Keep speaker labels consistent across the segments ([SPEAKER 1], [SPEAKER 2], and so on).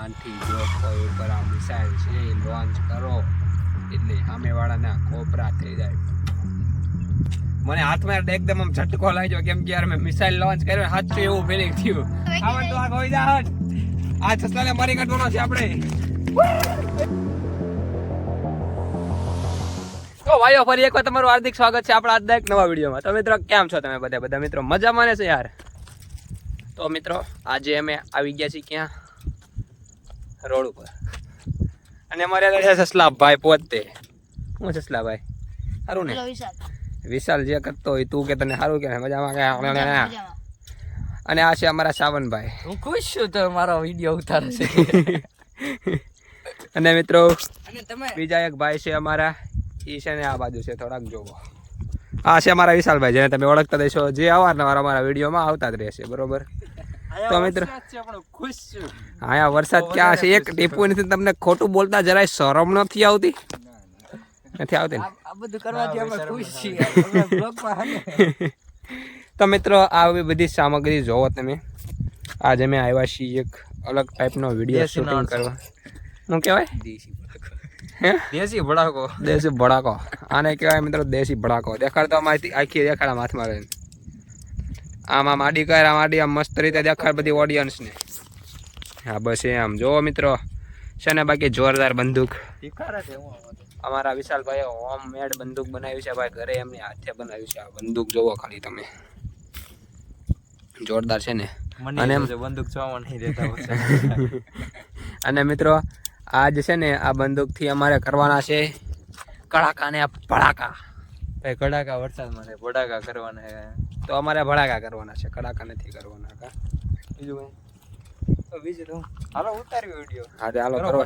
[SPEAKER 1] ધ્યાનથી જો કોઈ ઉપર આ મિસાઇલ છે લોન્ચ કરો એટલે સામેવાળાના કોપરા થઈ જાય. મને હાથમાં એકદમ આમ ઝટકો લાગ્યો કેમ કે યાર મેં મિસાઇલ લોન્ચ કર્યો સાચું એવું ફીલિંગ થયું. આવા તો આ કોઈ જા આ સસલાને મારી કાઢવાનો છે આપણે. તો ભાઈઓ ફરી એકવાર તમારું હાર્દિક સ્વાગત છે આપણા આજના એક નવા વિડીયોમાં. તો મિત્રો કેમ છો તમે બધા મિત્રો મજામાં છે યાર? તો મિત્રો આજે અમે આવી ગયા છીએ ક્યાં? રોડ ઉપર. અને અમારે છે સસલાભાઈ પોતે. હું સસલાભાઈ સારું ને? વિશાલ જે કરતો હોય તું કે તને સારું કે મજામાં? અને આ છે અમારા સાવનભાઈ.
[SPEAKER 2] હું ખુશ છું તો મારો વિડીયો ઉતારે છે.
[SPEAKER 1] અને મિત્રો બીજા એક ભાઈ છે અમારા, એ છે ને આ બાજુ છે થોડાક જોવો. આ છે અમારા વિશાલભાઈ, જેને તમે ઓળખતા દેશો, જે અવારનવાર અમારા વિડીયોમાં આવતા જ રહેશે, બરોબર? તો મિત્રો
[SPEAKER 2] ખુશ છું.
[SPEAKER 1] અહીંયા વરસાદ ક્યાં છે? એક ટીપું નથી. તમને ખોટું બોલતા જરાય શરમ નથી આવતી? નથી આવતી ને?
[SPEAKER 2] આ બધું કરવાથી અમે ખુશ છીએ. બ્લોગમાં
[SPEAKER 1] તો મિત્રો આવી બધી સામગ્રી જોવો તમે. આજે અમે આવ્યા છીએ એક અલગ ટાઈપનો વિડીયો શૂટિંગ કરવા. શું કહેવાય?
[SPEAKER 2] દેશી ભડાકો.
[SPEAKER 1] દેશી ભડાકો આને કહેવાય મિત્રો, દેશી ભડાકો. દેખાડ તો અમારી આખી દેખાડ આમ હાથમાં રહીને આમ આડી કર, આમ આડી આમ મસ્ત રીતે દેખાડ બધી ઓડિયન્સને. હા બસ એમ જોવો મિત્રો છે ને. બાકી જોરદાર બંદૂક અમારા વિશાલભાઈએ હોમ મેડ બંદૂક બનાવી છે ભાઈ, ઘરે એમની હાથે બનાવ્યું છે. આ બંદૂક જોવો ખાલી તમે, જોરદાર છે ને. અને
[SPEAKER 2] બંદૂક જોવા નહીં દેતા.
[SPEAKER 1] અને મિત્રો આજ છે ને આ બંદૂકથી અમારે કરવાના છે કડાકા ને ભડાકા.
[SPEAKER 2] ભાઈ કડાકા વરસાદમાં ભડાકા કરવાના.
[SPEAKER 1] તો અમારે ભડાકા કરવાના છે, કડાકા નથી કરવાના. કા
[SPEAKER 2] બીજું હાલો ઉતાર્યો વિડીયો.
[SPEAKER 1] હા હાલો કરો.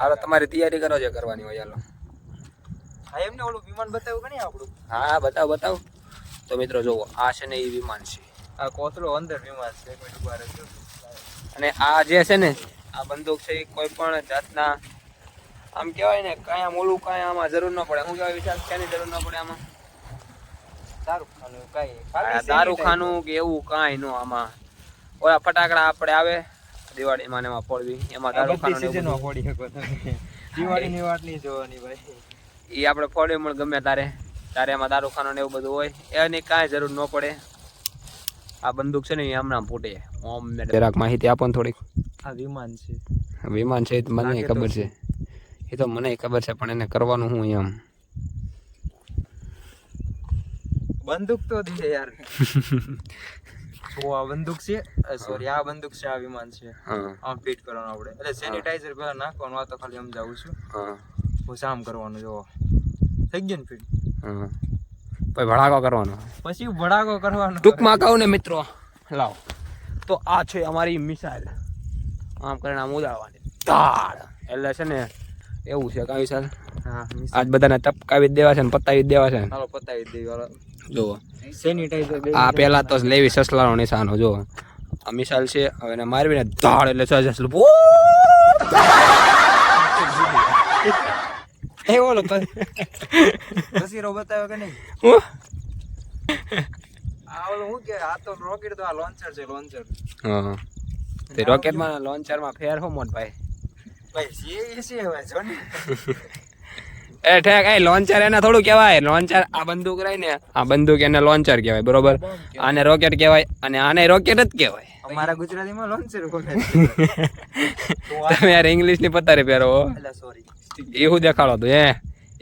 [SPEAKER 1] હાલો તમારી તૈયારી કરો જે કરવાની હોય. હાલો
[SPEAKER 2] હા એમને ઓલું વિમાન બતાવ્યું કે નહીં આપણું?
[SPEAKER 1] હા બતાવ. તો મિત્રો જોવો આ છે ને એ વિમાન છે.
[SPEAKER 2] આ કોથળો અંદર વિમાન છે.
[SPEAKER 1] અને આ જે છે ને આ બંદૂક છે એ કોઈ પણ જાતના આમ કહેવાય ને કાંઈ આમ ઓલું કાંઈ આમાં જરૂર ન પડે. શું કહેવાય વિશાલ, ક્યાંની જરૂર ન પડે આમાં? દારૂખાનું કે એવું કાંઈ ન. આમાં ઓલા ફટાકડા આપણે આવે દિવાળીમાં ને એમાં ફોડવી, એમાં દારૂખાનું
[SPEAKER 2] ફોડી શકો તમે. દિવાળીની વાત નહીં જોવાની ભાઈ.
[SPEAKER 1] એ આપણે ફોડવી મળે ગમે તારે એમાં દારૂખાનું ને એવું બધું હોય, એની કાંઈ જરૂર ન પડે. આ બંદૂક છે ને એ હમણાં ફૂટે. ઓમ જરાક માહિતી આપો ને થોડીક.
[SPEAKER 2] આ વિમાન છે.
[SPEAKER 1] વિમાન છે મને ખબર છે, એ તો મને ખબર છે, પણ એને કરવાનું હું એમ.
[SPEAKER 2] બંદૂક તો દે યાર. આ બંદૂક છે, સોરી આ બંદૂક છે, આ વિમાન છે. આમ ફિટ કરવાનું આપણે. એટલે સેનિટાઈઝર પહેલા નાખવાનું. આ તો ખાલી સમજાવું છું. પછી આમ કરવાનું. જો થઈ ગયું ને ફિટ.
[SPEAKER 1] પછી ભડાકો કરવાનો.
[SPEAKER 2] પછી ભડાકો કરવાનો.
[SPEAKER 1] ટૂંકમાં કહું ને મિત્રો, લાવો તો આ છે અમારી મિસાઇલ. આમ કરીને આમ ઉડાડવાની તાળ. એટલે છે ને એવું છે કાંઈ વિશાલ?
[SPEAKER 2] હા
[SPEAKER 1] આજ બધાને ટપકાવી જ દેવા છે ને પતાવી જ દેવા છે.
[SPEAKER 2] હાલો પતાવી દેવી. હાલો
[SPEAKER 1] જુઓ
[SPEAKER 2] સેનિટાઈઝર
[SPEAKER 1] આ પહેલા તો લેવી સસલાનો નિશાનો. જો આ મિસાઇલ છે, હવે એને મારવીને ધાડ એટલે
[SPEAKER 2] એ ઓલો તસવીરો બતાવ્યો કે નહીં? આ ઓલો હું કે આ તો રોકેટ તો આ લોન્ચર છે. લોન્ચર
[SPEAKER 1] હા તે રોકેટમાં લોન્ચરમાં ફેર હો મોટ ભાઈ.
[SPEAKER 2] ભાઈ છે હવે જોની.
[SPEAKER 1] એ ઠેક એ લોન્ચર એને થોડું કહેવાય. લોન્ચર આ બંદૂક રહી ને, આ બંદૂક એને લોન્ચર કહેવાય, બરોબર? આને રોકેટ કહેવાય અને આને રોકેટ જ કહેવાય.
[SPEAKER 2] અમારા ગુજરાતીમાં લોન્ચર બોલે.
[SPEAKER 1] તમે યાર ઇંગ્લિશની પતારે પહેરો.
[SPEAKER 2] સોરી
[SPEAKER 1] એવું દેખાડો તો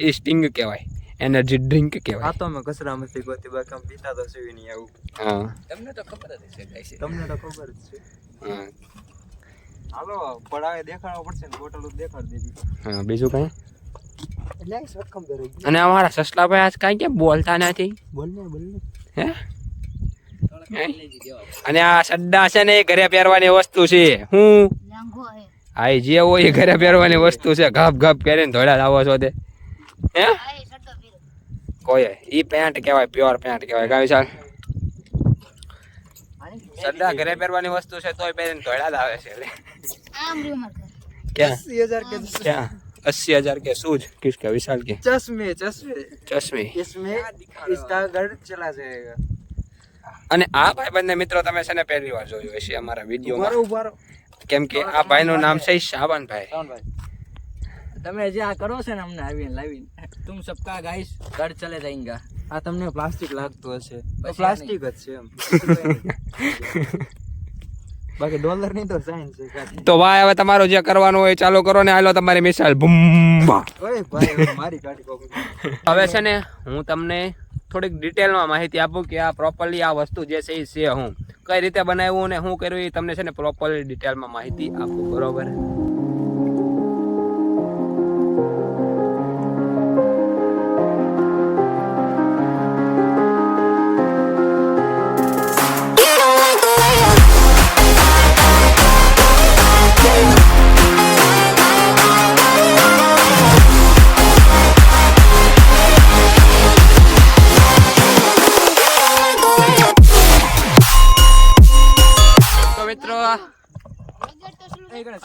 [SPEAKER 1] એ સ્ટિંગ કહેવાય, એનર્જી ડ્રિંક કહેવાય.
[SPEAKER 2] આ તો અમે કચરામાંથી ગોતી બાકી આમ પીતા તો સુવી નહીં આવું.
[SPEAKER 1] હા
[SPEAKER 2] તમને તો ખબર જ છે. તમને તો ખબર જ છે.
[SPEAKER 1] હા
[SPEAKER 2] હાલો પડાવે દેખાડવો પડશે ને. બોટલ દેખાડી દીધી.
[SPEAKER 1] હા બીજું કઈ?
[SPEAKER 2] એટલે સટકમ દે.
[SPEAKER 1] અને અમારા સસલાભાઈ આજ કાંઈ કેમ બોલતા નથી?
[SPEAKER 2] બોલને
[SPEAKER 1] હે? અને આ સડ્ડા છે ને એ ઘરે પહેરવાની વસ્તુ છે. હું હા જે હોય એ ઘરે પહેરવાની વસ્તુ છે. ઘાપ પહેરીને ધોળા લાવો છો તે. હે કોઈ ઈ પેન્ટ કહેવાય, પ્યોર પેન્ટ કહેવાય. કાંઈ વિશાલ? સડ્ડા ઘરે પહેરવાની વસ્તુ છે તોય પહેરીને ધોળા જ આવે છે. ક્યાં
[SPEAKER 2] 80,000 के
[SPEAKER 1] क्या 80,000 के सूज किसका? विशाल के
[SPEAKER 2] चश्मे
[SPEAKER 1] इसमें
[SPEAKER 2] इसका घर चला जाएगा.
[SPEAKER 1] અને આ ભાઈબંધને મિત્રો તમે છે ને પહેલી વાર જોયો હશે અમારા વિડીયોમાં. કેમ કે આ ભાઈનું નામ છે શાબાનભાઈ.
[SPEAKER 3] તમે જે આ કરો છો ને અમને આવીને લાવીને તુમ સબકા ગાઈસ ઘર ચલે જાયેંગા.
[SPEAKER 2] આ તમને પ્લાસ્ટિક લાગતું હશે
[SPEAKER 3] પછી
[SPEAKER 2] પ્લાસ્ટિક જ છે એમ બાકી ડોલર ની તો સાઈન છે કાંઈ.
[SPEAKER 1] તો ભાઈ હવે તમારું જે કરવાનું હોય એ ચાલુ કરો ને હાલો તમારી મિસાઇલ બૂમ.
[SPEAKER 2] ઓય ભાઈ હવે મારી કાઢી કોક
[SPEAKER 1] હવે છે ને હું તમને થોડીક ડિટેલમાં માહિતી આપું કે આ પ્રોપરલી આ વસ્તુ જે છે એ છે હું કઈ રીતે બનાવ્યું ને શું કર્યું એ તમને છે ને પ્રોપરલી ડિટેલમાં માહિતી આપું. બરોબર.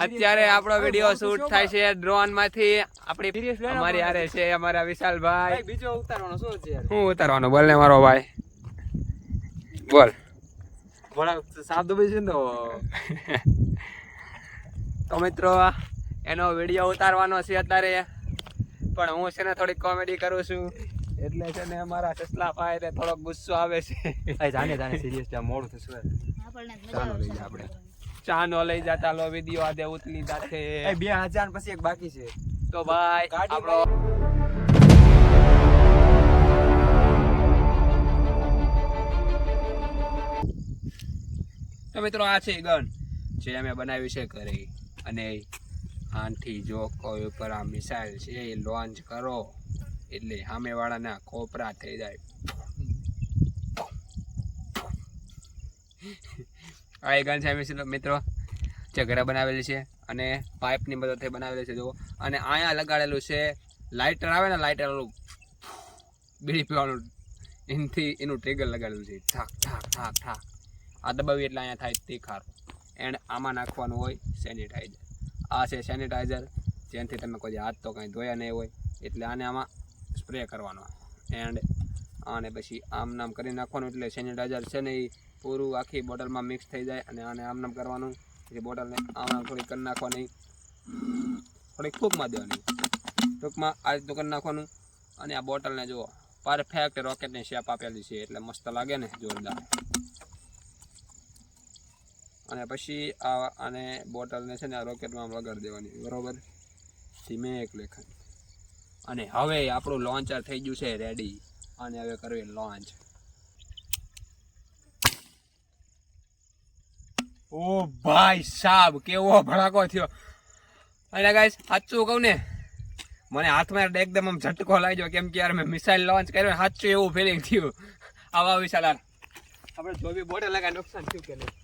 [SPEAKER 1] અત્યારે આપણો વિડિયો શૂટ થાય છે ડ્રોન માંથી. આપણી અમારી હારે છે અમારા વિશાલભાઈ.
[SPEAKER 2] બીજો ઉતારવાનો શું છે યાર
[SPEAKER 1] હું ઉતારવાનું બોલ ને મારો ભાઈ બોલ.
[SPEAKER 2] ઘોડા સાફ દબાઈ છે ને
[SPEAKER 1] તો મિત્રો એનો વિડિયો ઉતારવાનો છે અત્યારે પણ હું છે ને થોડીક કોમેડી કરું છું એટલે છે ને અમારા સસલા ભાઈ ને થોડોક ગુસ્સો આવે છે.
[SPEAKER 2] જાણે સિરિયસ ત્યાં મોડું થશે
[SPEAKER 1] ચાનો લઈ જા આપણે ચાનો લઈ જતા લો વિડિયો આજે ઉતલી જાતે
[SPEAKER 2] 2000 પછી એક બાકી છે
[SPEAKER 1] તો ભાઈ આપણો તો મિત્રો આ છે ગન જે અમે બનાવ્યું છે ઘરે અને આનથી જો કોઈ ઉપર આ મિસાઇલ છે એ લોન્ચ કરો એટલે સામેવાળાના ખોપરા થઈ જાય. આ એક ગન છે મિત્રો જે ઘરે બનાવેલી છે અને પાઇપની મદદથી બનાવેલી છે જો. અને અહીંયા લગાડેલું છે લાઇટર આવે ને લાઇટર ઓલું બીડી પીવાનું એનું ટ્રિગર લગાડેલું છે ઠાક ઠાક ઠાક ઠાક. આ દબાવી એટલે અહીંયા થાય તીખાર એન્ડ આમાં નાખવાનું હોય સેનિટાઈઝર. આ છે સેનિટાઈઝર જેનાથી તમે કોઈ હાથ તો કંઈ ધોયા નહીં હોય એટલે આને આમાં સ્પ્રે કરવાનો એન્ડ આને પછી આમ નામ કરી નાખવાનું એટલે સેનિટાઈઝર છે ને એ પૂરું આખી બોટલમાં મિક્સ થઈ જાય. અને આને આમ નામ કરવાનું પછી બોટલને આમ નામ થોડી કરી નાખવાની થોડીક ફૂંકમાં દેવાની ટૂંકમાં આ રીતનું કરી નાખવાનું. અને આ બોટલને જુઓ પરફેક્ટ રોકેટની શેપ આપેલી છે એટલે મસ્ત લાગે ને જોરદાર. અને પછી આને બોટલને છે ને આ રોકેટમાં લગાડી દેવાની બરોબર ધીમે એક લેખન. અને હવે આપણું લોન્ચર થઈ ગયું છે રેડી અને હવે કરવી લોન્ચ. ઓ ભાઈ સાહેબ કેવો ભડાકો થયો. અને ગાઈસ સાચું કહું ને મને હાથમાં એકદમ આમ ઝટકો લાગ્યો કેમ કે યાર મેં મિસાઇલ લોન્ચ કર્યો સાચું એવું ફિલિંગ થયું. આવા વિશાલ આપણે જો બી બોટલ લગાવી નુકસાન થયું કે નહીં.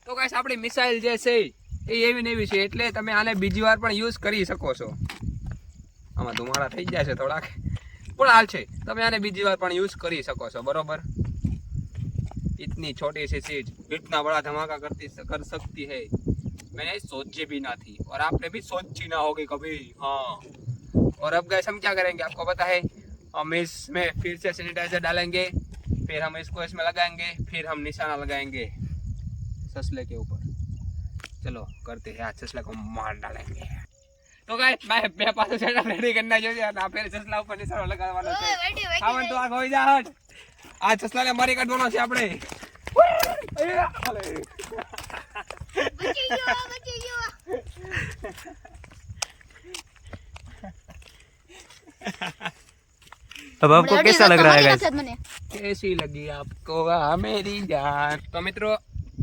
[SPEAKER 1] તો ગાઈસ આપણી મિસાઇલ જે છે એ એવી ને એવી છે એટલે તમે આને બીજી વાર પણ યુઝ કરી શકો છો. આમાં ધુમાડા થઈ જાય છે થોડાક પણ હાલ છે તમે આને બીજી વાર પણ યુઝ કરી શકો છો બરોબર. इतनी छोटी सी चीज इतना बड़ा धमाका कर सकती है मैंने सोची भी ना थी और आपने भी सोची ना होगी कभी. हाँ और अब गाइस हम क्या करेंगे आपको पता है हम इसमें फिर से सैनिटाइजर डालेंगे फिर हम इसको इसमें लगाएंगे फिर हम निशाना लगाएंगे ससले के ऊपर. चलो करते हैं आज ससले को मार डालेंगे. तो गाइस मैं पास से रेडी करना चाहिए ना फिर ससला ऊपर निशाना लगावવાનો છે. ખાવન તો આ ગોઈ જા હટ આ સસલાને મારી કાઢવાનો છે આપણે.
[SPEAKER 2] अब आपको कैसा लग रहा है गाइस?
[SPEAKER 1] कैसी लगी आपको मेरी जान? तो મિત્રો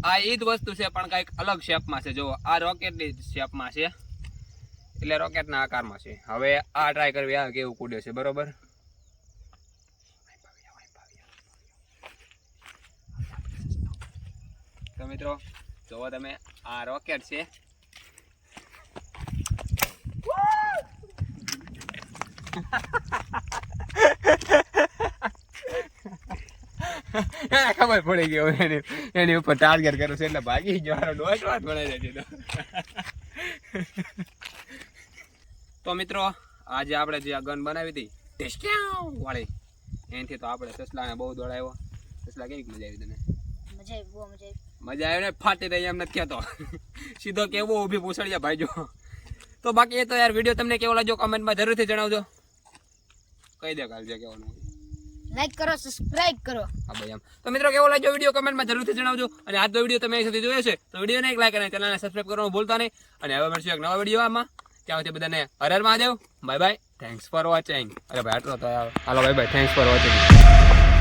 [SPEAKER 1] આ ઈ જ વસ્તુ છે પણ કંઈક અલગ શેપમાં છે. જો આ રોકેટની શેપમાં છે એટલે રોકેટના આકારમાં છે. હવે આ ટ્રાય કરવી આ કેવું કૂદે છે બરોબર. તો મિત્રો જોવો તમે આ રોકેટ છે ખબર પડી ગયો એની ઉપર ટાર્ગેટ કરું છે એટલે ભાગી ગયો ડોટ વાત બનાવી દે. તો મિત્રો આજે આપણે જે આ ગન બનાવી હતી વાળી એનાથી તો આપણે સસલાને બહુ દોડાવ્યો ટેસ્લા કેવી મજા આવી તને?
[SPEAKER 4] મજા આવી, બહુ મજા આવી.
[SPEAKER 1] મજા આવે ને ફાટી રહી એમ નથી કહેતો, સીધો કેવો ઊભી પૂછડ્યા ભાઈ જો. તો બાકી એ તો યાર વિડીયો તમને કેવો લાગ્યો કમેન્ટમાં જરૂરથી જણાવજો. કહી દે કાલ જે કહેવાનું.
[SPEAKER 4] લાઈક કરો, સબસ્ક્રાઇબ કરો.
[SPEAKER 1] હા ભાઈ એમ. તો મિત્રો કેવો લાગ્યો વિડીયો કમેન્ટમાં જરૂરથી જણાવજો. અને આજનો વિડીયો તમે અહીં સુધી જોયો છે તો વિડીયોને એક લાઈક અને ચેનલને સબસ્ક્રાઇબ કરવાનું ભૂલતા નહીં. અને હવે મળશું એક નવા વિડીયોમાં. ત્યાં સુધી બધાને Har Har Mahadev. Bye bye. Thanks for watching. અરે ભાઈ આટલો તો હાલો bye bye. Thanks for watching.